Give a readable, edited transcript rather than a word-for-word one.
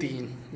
3،